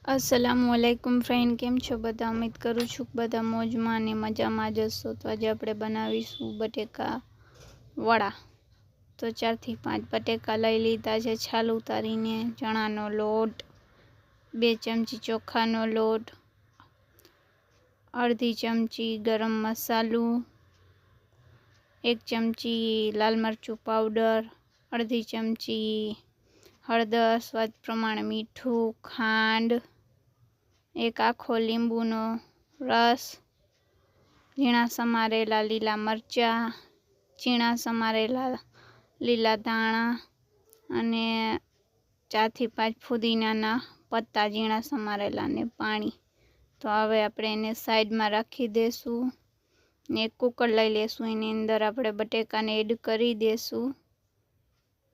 अस्सलामुअलैकुम फ्रेंड, केम छो बधा? उम्मीद करूँ छूँ कि बधा मौजमां ने मजामां ज हशो। तो आज आपणे बनावीशुं बटेका वड़ा। तो 4 થી 5 बटेका लई लीधा छे छाल उतारीने। चणानो लोट, 2 चमची ચોખાનો લોટ, अर्धी चमची गरम मसालो, 1 चमची लाल मरचुं पाउडर, अर्धी चमची हळदर, स्वाद प्रमाणे मीठुं, खांड, 1 आखो લીંબુનો रस, झीणा समारेला लीला मरचा, झीणा समारेला लीला धाणा अने 4 થી 5 फुदीनाना पत्ता झीणा समारेला ने पाणी। तो हवे आपणे एने साइड में राखी देशुं ने एक कुकर लई लेशुं। एनी अंदर आपणे बटेकाने एड करी देशुं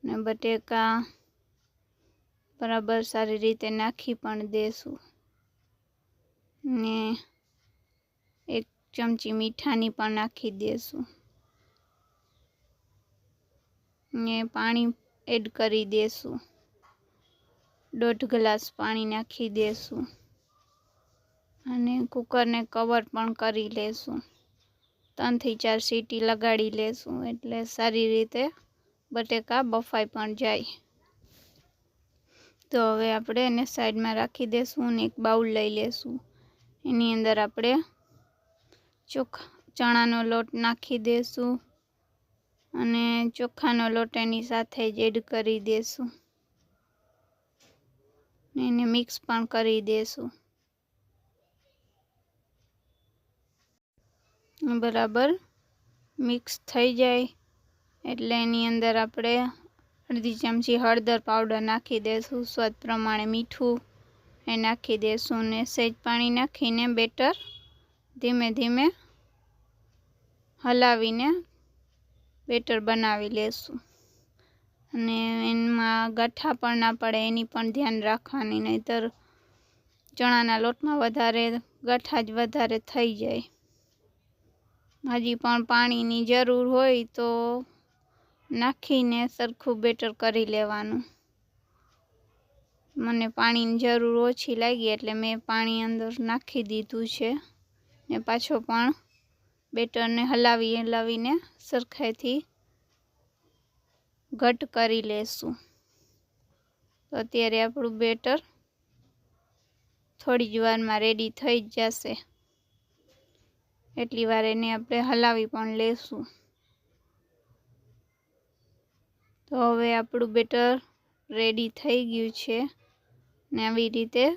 ने बटेका बराबर सारी रीते नाखी पण देशुं ने 1 चमची मीठानी पण नाखी देशुं ने पाणी एड करी देशुं। 1.5 ग्लास पाणी नाखी देशुं अने कुकर ने कवर पण करी लेशुं। 3 થી 4 सीटी लगाड़ी लेशुं एटले सारी रीते बटेका बफाई पण जाय। तो हवे आपणे एने साइड में राखी देशुं ने एक बाउल लई लेशुं। एनी अंदर आपणे चणानो लोट नाखी देशुं अने ચોખાનો લોટ एनी साथे ज एड करी देशुं ने एने मिक्स पण करी देशुं। बराबर मिक्स थई जाय एटले एनी अंदर आपणे अर्धी चमची हळदर पाउडर नाखी देशुं। स्वाद प्रमाणे मीठुं ए नाखी देशुं ने सेज पाणी नाखीने बेटर धीमे धीमे हलावीने बेटर बनावी लेशुं अने एमां गाठा पण ना पड़े एनी पण ध्यान राखवानी, नहीतर चणाना लोटमां वधारे गाठा ज वधारे थई जाय। हजी पण पाणीनी जरूर होय तो नाखीने सरखुं बेटर करी लेवानुं। मने पाणीनी जरूर ओછી लागी एटले मैं पाणी अंदर नाखी दीधुं छे ने पाछो पण बेटरने हलावी हलावीने सरखाईथी घट करी लेशुं। तो अत्यारे आपणुं बेटर थोड़ी ज वारमां रेडी थई जशे एटली वार एने आपणे हलावी पण लेशुं। तो हवे आपणुं बेटर रेडी थई गयुं छे ने आवी रीते।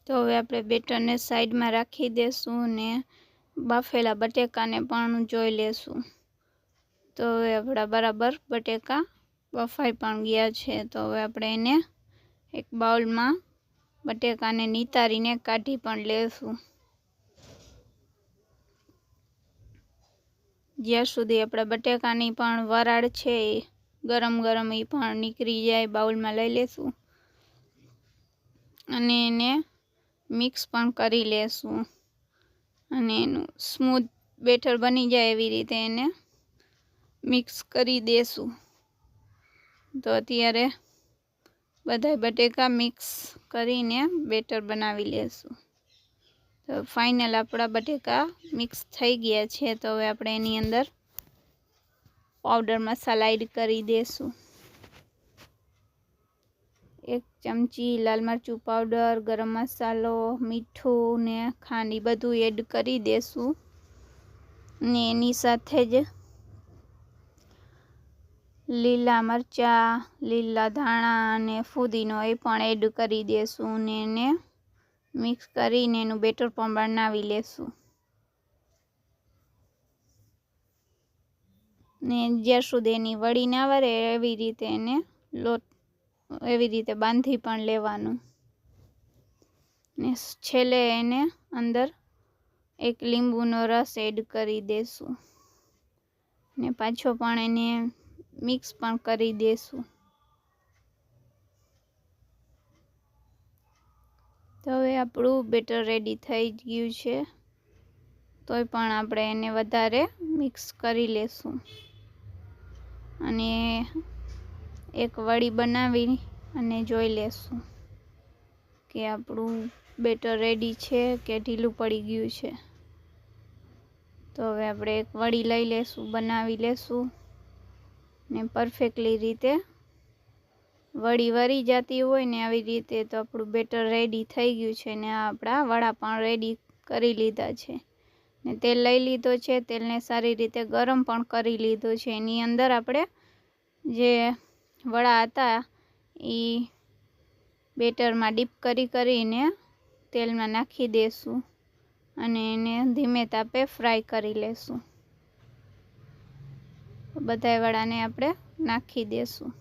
तो हवे आपणे बेटरने साइड में राखी देशुं ने बाफेला बटेकाने पण जोई लेशुं। तो हवे आपणा बराबर बटेका बफाई पण गया छे। तो हवे आपणे एने एक बाउल में बटेकाने नितारीने काढी पण लेशुं। ज्यार सुधी आपणा बटेकानी पण वराळ छे गरम गरम ई पण निकળી जाय बाउल में लई लेशुं अने एने मिक्स पण करी लेशुं अने एनुं स्मूथ बेटर बनी जाय एवी रीते एने मिक्स करी देशुं। तो अत्यारे बधाय बटेका मिक्स करीने बेटर बनावी लेशुं। तो फाइनल आपणा बटेका मिक्स थई गया छे। तो हवे आपणे एनी अंदर पाउडर मसाला एड करी देशुं। 1 चमची लाल मरचुं पाउडर, गरम मसालो, मीठुं ने खांड ई बधुं एड करी देशुं ने एनी साथे ज लीला मरचा, लीला धाणा ने फुदीनो ए पण एड करी देशुं ने एने मिक्स करीने एनुं बेटर पण बनावी लेशुं ने ज्यार सुधी एनी वड़ी ना वरे एवी रीते एने लोट एवी रीते बांधी पण लेवानुं ने छेले एने अंदर 1 લીંબુનો रस एड करी देशुं ने पाछो पण एने मिक्स पण करी देशुं। तो हवे आपणुं बेटर रेडी थई गयुं छे। तोय पण आपणे एने वधारे मिक्स करी लेशुं अने एक वड़ी बनावी अने जोई लेशुं। કે આપણું બેટર રેડી છે કે ઢીલું પડી ગયું છે. તો હવે આપણે એક વડી લઈ લેશું, બનાવી લેશું ને પરફેક્ટલી રીતે વડી વળી જતી હોય ને આવી રીતે તો આપણું બેટર રેડી થઈ ગયું છે ને આપણા વડા પણ રેડી કરી લીધા છે. ને તેલ લઈ લીધો છે, તેલને સારી રીતે ગરમ પણ કરી લીધો છે. એની અંદર આપણે જે વડા હતા એ બેટરમાં ડીપ કરીને તેલમાં નાખી દેશું અને એને ધીમે તાપે ફ્રાય કરી લેશું. બધા વડાને આપણે નાખી દેશું.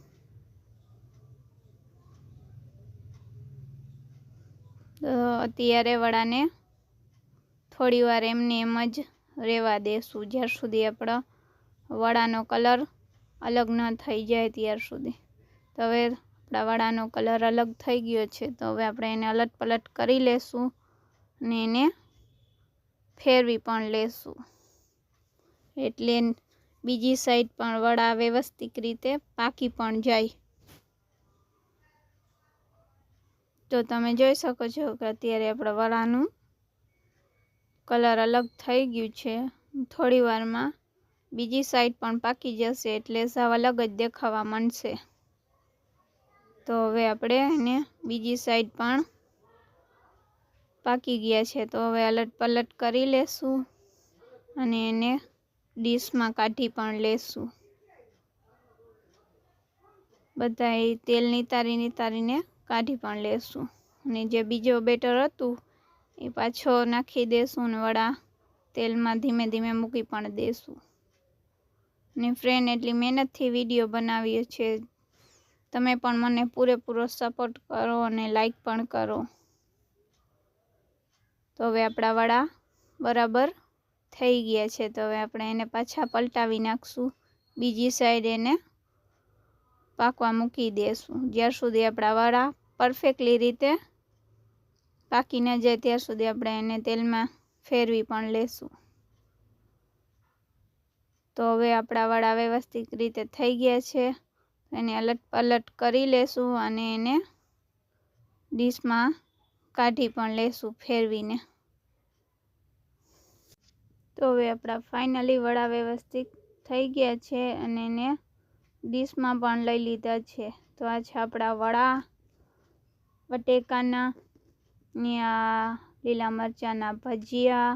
તો અત્યારે વડાને થોડી વાર એમને એમ જ રહેવા દેશું, જ્યાર સુધી આપણો વડાનો કલર અલગ ન થઈ જાય ત્યાર સુધી. તો હવે આપણા વડાનો કલર અલગ થઈ ગયો છે. તો હવે આપણે એને અલટ પલટ કરી લેશું અને એને ફેરવી પણ લેશું, એટલે બીજી સાઈડ પણ વડા વ્યવસ્થિત રીતે પાકી પણ જાય. તો તમે જોઈ શકો છો કે અત્યારે આપણા વડાનું કલર અલગ થઈ ગયું છે. થોડી વારમાં બીજી સાઈડ પણ પાકી જશે એટલે સાવ અલગ જ દેખાવા માંડશે. તો હવે આપણે એને બીજી સાઈડ પણ પાકી ગયા છે. તો હવે અલટ પલટ કરી લેશું અને એને ડીશમાં કાઢી પણ લેશું. બધા તેલ નિતારીને કાઢી પણ લેશું અને જે બીજો બેટર હતું એ પાછો નાખી દેશું અને વડા તેલમાં ધીમે ધીમે મૂકી પણ દેશું. ને ફ્રેન્ડ, એટલી મહેનતથી વિડીયો બનાવીએ છે, તમે પણ મને પૂરેપૂરો સપોર્ટ કરો અને લાઈક પણ કરો. તો હવે આપણા વડા બરાબર થઈ ગયા છે. તો હવે આપણે એને પાછા પલટાવી નાખશું, બીજી સાઈડ એને પાકવા મૂકી દેશું. જ્યાર સુધી આપણા વડા પરફેક્ટલી રીતે પાકી ન જાય ત્યાર સુધી આપણે એને તેલમાં ફેરવી પણ લેશું. તો હવે આપણા વડા વ્યવસ્થિત રીતે થઈ ગયા છે. એને અલટ પલટ કરી લેશું અને એને ડીશમાં કાઢી પણ લેશું ફેરવીને. તો હવે આપણા ફાઇનલી વડા વ્યવસ્થિત થઈ ગયા છે અને એને ડીશમાં પણ લઈ લીધા છે. તો આ છે આપણા વડા બટેકાના ને આ લીલા મરચાંના ભજીયા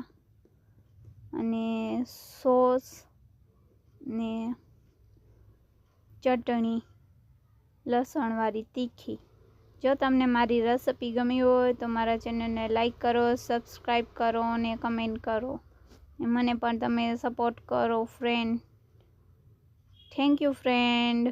અને સોસ ને ચટણી લસણવાળી તીખી. જો તમને મારી રેસિપી ગમી હોય તો મારા ચેનલને લાઈક કરો, સબસ્ક્રાઈબ કરો અને કમેન્ટ કરો. મને પણ તમે સપોર્ટ કરો ફ્રેન્ડ. Thank you friend.